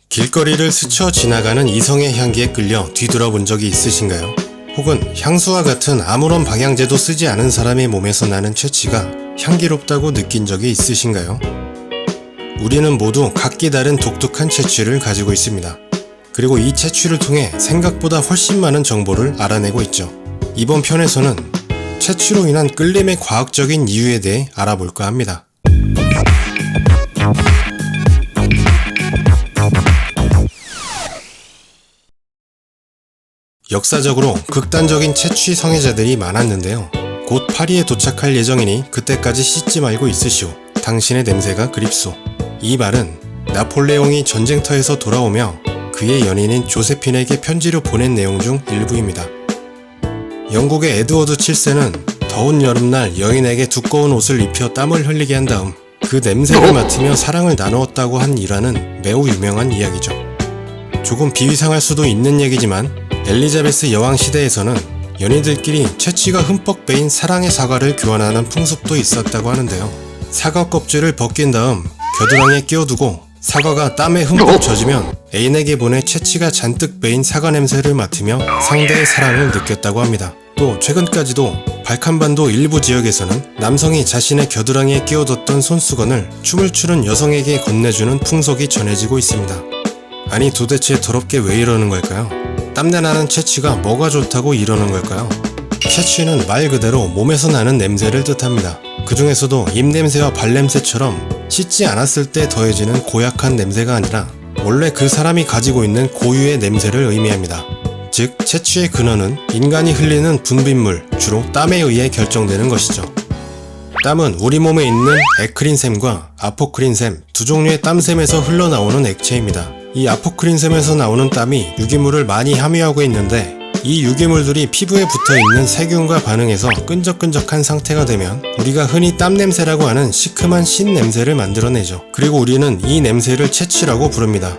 길거리를 스쳐 지나가는 이성의 향기에 끌려 뒤돌아본 적이 있으신가요? 혹은 향수와 같은 아무런 방향제도 쓰지 않은 사람의 몸에서 나는 채취가 향기롭다고 느낀 적이 있으신가요? 우리는 모두 각기 다른 독특한 채취를 가지고 있습니다. 그리고 이 채취를 통해 생각보다 훨씬 많은 정보를 알아내고 있죠. 이번 편에서는 채취로 인한 끌림의 과학적인 이유에 대해 알아볼까 합니다. 역사적으로 극단적인 채취 성애자들이 많았는데요. 곧 파리에 도착할 예정이니 그때까지 씻지 말고 있으시오. 당신의 냄새가 그립소. 이 말은 나폴레옹이 전쟁터에서 돌아오며 그의 연인인 조세핀에게 편지로 보낸 내용 중 일부입니다. 영국의 에드워드 7세는 더운 여름날 여인에게 두꺼운 옷을 입혀 땀을 흘리게 한 다음 그 냄새를 맡으며 사랑을 나누었다고 한 일화는 매우 유명한 이야기죠. 조금 비위상할 수도 있는 얘기지만 엘리자베스 여왕 시대에서는 연인들끼리 채취가 흠뻑 배인 사랑의 사과를 교환하는 풍습도 있었다고 하는데요. 사과 껍질을 벗긴 다음 겨드랑이에 끼워두고 사과가 땀에 흠뻑 젖으면 애인에게 보내 채취가 잔뜩 배인 사과 냄새를 맡으며 상대의 사랑을 느꼈다고 합니다. 또 최근까지도 발칸반도 일부 지역에서는 남성이 자신의 겨드랑이에 끼워뒀던 손수건을 춤을 추는 여성에게 건네주는 풍속이 전해지고 있습니다. 아니 도대체 더럽게 왜 이러는 걸까요? 땀내나는 채취가 뭐가 좋다고 이러는 걸까요? 채취는 말 그대로 몸에서 나는 냄새를 뜻합니다. 그 중에서도 입냄새와 발냄새처럼 씻지 않았을 때 더해지는 고약한 냄새가 아니라 원래 그 사람이 가지고 있는 고유의 냄새를 의미합니다. 즉, 채취의 근원은 인간이 흘리는 분비물, 주로 땀에 의해 결정되는 것이죠. 땀은 우리 몸에 있는 에크린샘과 아포크린샘 두 종류의 땀샘에서 흘러나오는 액체입니다. 이 아포크린샘에서 나오는 땀이 유기물을 많이 함유하고 있는데 이 유기물들이 피부에 붙어있는 세균과 반응해서 끈적끈적한 상태가 되면 우리가 흔히 땀 냄새라고 하는 시큼한 신 냄새를 만들어내죠. 그리고 우리는 이 냄새를 채취라고 부릅니다.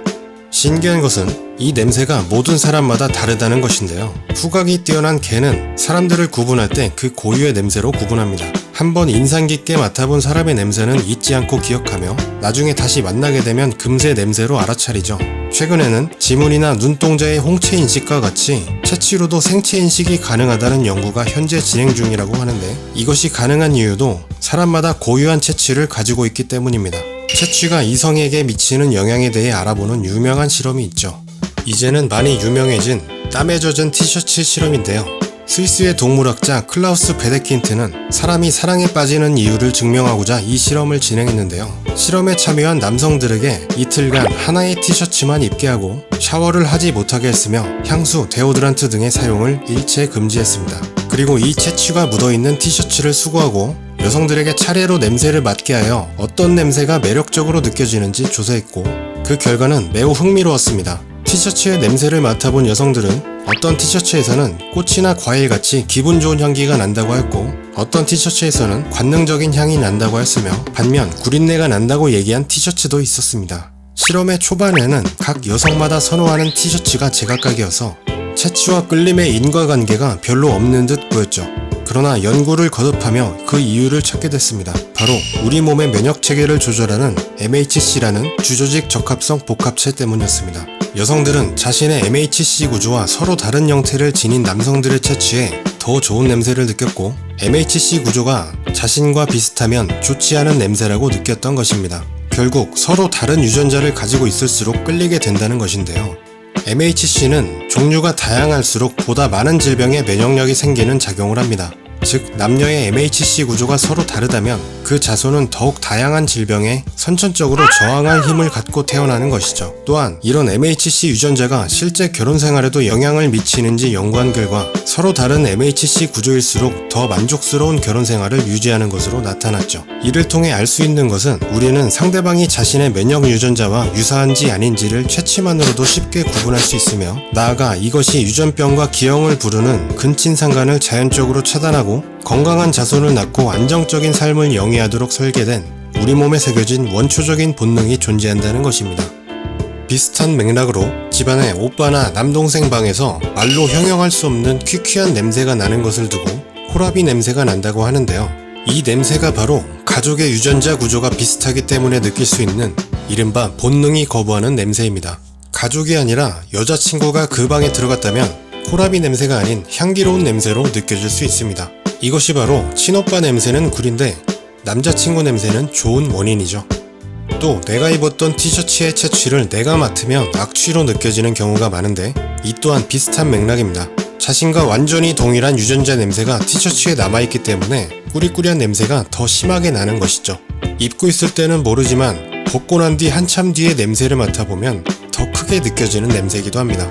신기한 것은 이 냄새가 모든 사람마다 다르다는 것인데요. 후각이 뛰어난 개는 사람들을 구분할 때 그 고유의 냄새로 구분합니다. 한번 인상 깊게 맡아본 사람의 냄새는 잊지 않고 기억하며 나중에 다시 만나게 되면 금세 냄새로 알아차리죠. 최근에는 지문이나 눈동자의 홍채 인식과 같이 채취로도 생체 인식이 가능하다는 연구가 현재 진행 중이라고 하는데 이것이 가능한 이유도 사람마다 고유한 채취를 가지고 있기 때문입니다. 채취가 이성에게 미치는 영향에 대해 알아보는 유명한 실험이 있죠. 이제는 많이 유명해진 땀에 젖은 티셔츠 실험인데요. 스위스의 동물학자 클라우스 베데킨트는 사람이 사랑에 빠지는 이유를 증명하고자 이 실험을 진행했는데요. 실험에 참여한 남성들에게 이틀간 하나의 티셔츠만 입게 하고 샤워를 하지 못하게 했으며 향수, 데오드란트 등의 사용을 일체 금지했습니다. 그리고 이 채취가 묻어있는 티셔츠를 수거하고 여성들에게 차례로 냄새를 맡게 하여 어떤 냄새가 매력적으로 느껴지는지 조사했고 그 결과는 매우 흥미로웠습니다. 티셔츠의 냄새를 맡아본 여성들은 어떤 티셔츠에서는 꽃이나 과일같이 기분 좋은 향기가 난다고 했고 어떤 티셔츠에서는 관능적인 향이 난다고 했으며 반면 구린내가 난다고 얘기한 티셔츠도 있었습니다. 실험의 초반에는 각 여성마다 선호하는 티셔츠가 제각각이어서 채취와 끌림의 인과관계가 별로 없는 듯 보였죠. 그러나 연구를 거듭하며 그 이유를 찾게 됐습니다. 바로 우리 몸의 면역체계를 조절하는 MHC라는 주조직 적합성 복합체 때문이었습니다. 여성들은 자신의 MHC 구조와 서로 다른 형태를 지닌 남성들의 채취에 더 좋은 냄새를 느꼈고 MHC 구조가 자신과 비슷하면 좋지 않은 냄새라고 느꼈던 것입니다. 결국 서로 다른 유전자를 가지고 있을수록 끌리게 된다는 것인데요. MHC는 종류가 다양할수록 보다 많은 질병에 면역력이 생기는 작용을 합니다. 즉, 남녀의 MHC 구조가 서로 다르다면 그 자손은 더욱 다양한 질병에 선천적으로 저항할 힘을 갖고 태어나는 것이죠. 또한 이런 MHC 유전자가 실제 결혼 생활에도 영향을 미치는지 연구한 결과 서로 다른 MHC 구조일수록 더 만족스러운 결혼 생활을 유지하는 것으로 나타났죠. 이를 통해 알 수 있는 것은 우리는 상대방이 자신의 면역 유전자와 유사한지 아닌지를 채취만으로도 쉽게 구분할 수 있으며 나아가 이것이 유전병과 기형을 부르는 근친상간을 자연적으로 차단하고 건강한 자손을 낳고 안정적인 삶을 영위하도록 설계된 우리 몸에 새겨진 원초적인 본능이 존재한다는 것입니다. 비슷한 맥락으로 집안의 오빠나 남동생 방에서 말로 형용할 수 없는 퀴퀴한 냄새가 나는 것을 두고 호라비 냄새가 난다고 하는데요. 이 냄새가 바로 가족의 유전자 구조가 비슷하기 때문에 느낄 수 있는 이른바 본능이 거부하는 냄새입니다. 가족이 아니라 여자친구가 그 방에 들어갔다면 코라비 냄새가 아닌 향기로운 냄새로 느껴질 수 있습니다. 이것이 바로 친오빠 냄새는 굴인데 남자친구 냄새는 좋은 원인이죠. 또 내가 입었던 티셔츠의 채취를 내가 맡으면 악취로 느껴지는 경우가 많은데 이 또한 비슷한 맥락입니다. 자신과 완전히 동일한 유전자 냄새가 티셔츠에 남아있기 때문에 꾸리꾸리한 냄새가 더 심하게 나는 것이죠. 입고 있을 때는 모르지만 벗고 난 뒤 한참 뒤에 냄새를 맡아보면 더 크게 느껴지는 냄새이기도 합니다.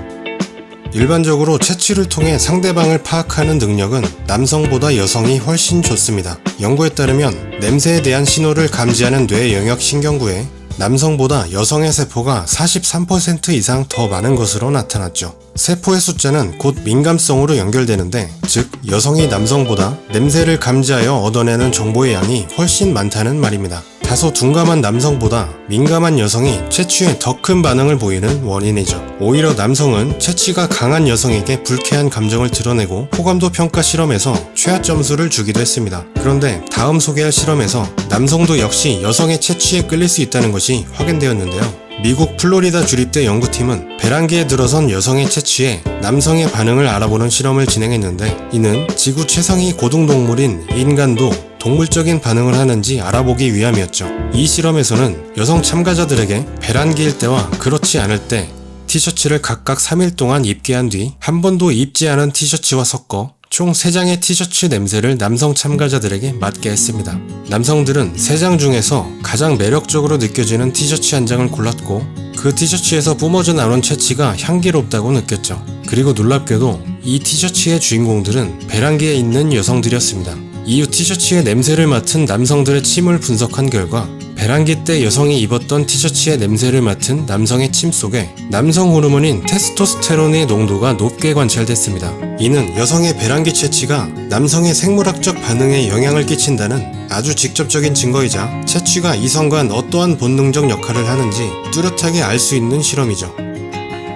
일반적으로 채취를 통해 상대방을 파악하는 능력은 남성보다 여성이 훨씬 좋습니다. 연구에 따르면 냄새에 대한 신호를 감지하는 뇌 영역 신경구에 남성보다 여성의 세포가 43% 이상 더 많은 것으로 나타났죠. 세포의 숫자는 곧 민감성으로 연결되는데, 즉 여성이 남성보다 냄새를 감지하여 얻어내는 정보의 양이 훨씬 많다는 말입니다. 다소 둔감한 남성보다 민감한 여성이 채취에 더 큰 반응을 보이는 원인이죠. 오히려 남성은 채취가 강한 여성에게 불쾌한 감정을 드러내고 호감도 평가 실험에서 최하 점수를 주기도 했습니다. 그런데 다음 소개할 실험에서 남성도 역시 여성의 채취에 끌릴 수 있다는 것이 확인되었는데요. 미국 플로리다 주립대 연구팀은 배란기에 들어선 여성의 채취에 남성의 반응을 알아보는 실험을 진행했는데, 이는 지구 최상위 고등동물인 인간도 동물적인 반응을 하는지 알아보기 위함이었죠. 이 실험에서는 여성 참가자들에게 배란기일 때와 그렇지 않을 때 티셔츠를 각각 3일 동안 입게 한 뒤 한 번도 입지 않은 티셔츠와 섞어 총 3장의 티셔츠 냄새를 남성 참가자들에게 맡게 했습니다. 남성들은 3장 중에서 가장 매력적으로 느껴지는 티셔츠 한 장을 골랐고, 그 티셔츠에서 뿜어져 나온 채취가 향기롭다고 느꼈죠. 그리고 놀랍게도 이 티셔츠의 주인공들은 배란기에 있는 여성들이었습니다. 이후 티셔츠의 냄새를 맡은 남성들의 침을 분석한 결과 배란기 때 여성이 입었던 티셔츠의 냄새를 맡은 남성의 침 속에 남성 호르몬인 테스토스테론의 농도가 높게 관찰됐습니다. 이는 여성의 배란기 채취가 남성의 생물학적 반응에 영향을 끼친다는 아주 직접적인 증거이자 채취가 이성 간 어떠한 본능적 역할을 하는지 뚜렷하게 알 수 있는 실험이죠.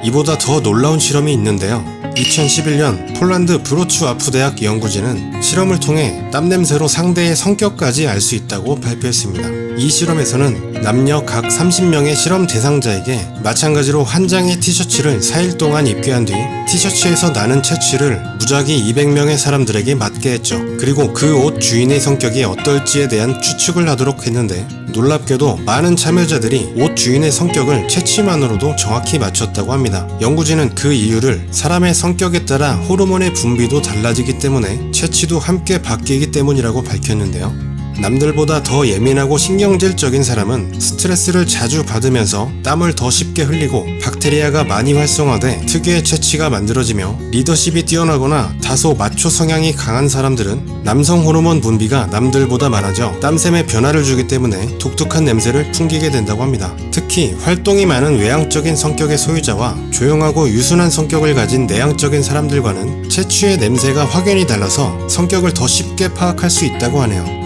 이보다 더 놀라운 실험이 있는데요. 2011년 폴란드 브로츠와프 대학 연구진은 실험을 통해 땀 냄새로 상대의 성격까지 알 수 있다고 발표했습니다. 이 실험에서는 남녀 각 30명의 실험 대상자에게 마찬가지로 한 장의 티셔츠를 4일 동안 입게 한 뒤 티셔츠에서 나는 채취를 무작위 200명의 사람들에게 맡게 했죠. 그리고 그 옷 주인의 성격이 어떨지에 대한 추측을 하도록 했는데, 놀랍게도 많은 참여자들이 옷 주인의 성격을 채취만으로도 정확히 맞췄다고 합니다. 연구진은 그 이유를 사람의 성격에 따라 호르몬의 분비도 달라지기 때문에 채취도 함께 바뀌기 때문이라고 밝혔는데요. 남들보다 더 예민하고 신경질적인 사람은 스트레스를 자주 받으면서 땀을 더 쉽게 흘리고 박테리아가 많이 활성화돼 특유의 채취가 만들어지며, 리더십이 뛰어나거나 다소 마초 성향이 강한 사람들은 남성 호르몬 분비가 남들보다 많아져 땀샘에 변화를 주기 때문에 독특한 냄새를 풍기게 된다고 합니다. 특히 활동이 많은 외향적인 성격의 소유자와 조용하고 유순한 성격을 가진 내향적인 사람들과는 채취의 냄새가 확연히 달라서 성격을 더 쉽게 파악할 수 있다고 하네요.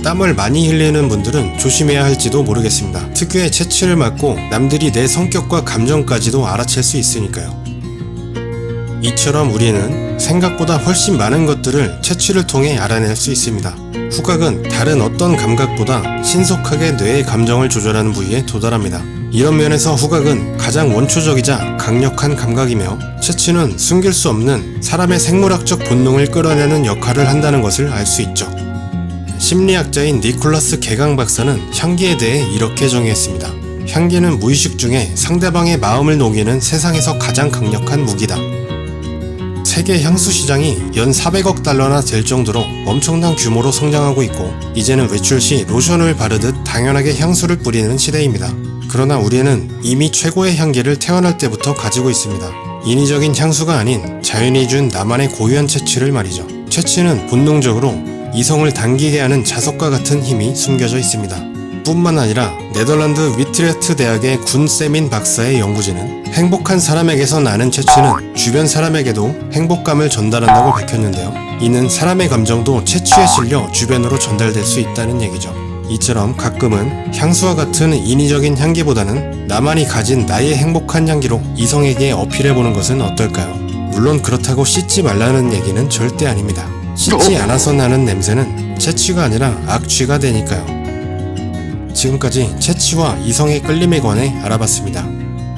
땀을 많이 흘리는 분들은 조심해야 할지도 모르겠습니다. 특유의 채취를 맡고 남들이 내 성격과 감정까지도 알아챌 수 있으니까요. 이처럼 우리는 생각보다 훨씬 많은 것들을 채취를 통해 알아낼 수 있습니다. 후각은 다른 어떤 감각보다 신속하게 뇌의 감정을 조절하는 부위에 도달합니다. 이런 면에서 후각은 가장 원초적이자 강력한 감각이며, 채취는 숨길 수 없는 사람의 생물학적 본능을 끌어내는 역할을 한다는 것을 알 수 있죠. 심리학자인 니콜라스 개강 박사는 향기에 대해 이렇게 정의했습니다. 향기는 무의식 중에 상대방의 마음을 녹이는 세상에서 가장 강력한 무기다. 세계 향수 시장이 연 400억 달러나 될 정도로 엄청난 규모로 성장하고 있고, 이제는 외출 시 로션을 바르듯 당연하게 향수를 뿌리는 시대입니다. 그러나 우리는 이미 최고의 향기를 태어날 때부터 가지고 있습니다. 인위적인 향수가 아닌 자연이 준 나만의 고유한 채취를 말이죠. 채취는 본능적으로 이성을 당기게 하는 자석과 같은 힘이 숨겨져 있습니다. 뿐만 아니라 네덜란드 위트레흐트 대학의 군 세민 박사의 연구진은 행복한 사람에게서 나는 채취는 주변 사람에게도 행복감을 전달한다고 밝혔는데요. 이는 사람의 감정도 채취에 실려 주변으로 전달될 수 있다는 얘기죠. 이처럼 가끔은 향수와 같은 인위적인 향기보다는 나만이 가진 나의 행복한 향기로 이성에게 어필해보는 것은 어떨까요? 물론 그렇다고 씻지 말라는 얘기는 절대 아닙니다. 씻지 않아서 나는 냄새는 채취가 아니라 악취가 되니까요. 지금까지 채취와 이성의 끌림에 관해 알아봤습니다.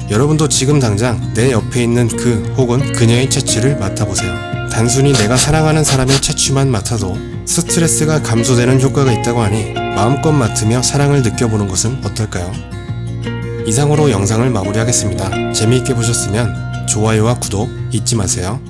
여러분도 지금 당장 내 옆에 있는 그 혹은 그녀의 채취를 맡아보세요. 단순히 내가 사랑하는 사람의 채취만 맡아도 스트레스가 감소되는 효과가 있다고 하니 마음껏 맡으며 사랑을 느껴보는 것은 어떨까요? 이상으로 영상을 마무리하겠습니다. 재미있게 보셨으면 좋아요와 구독 잊지 마세요.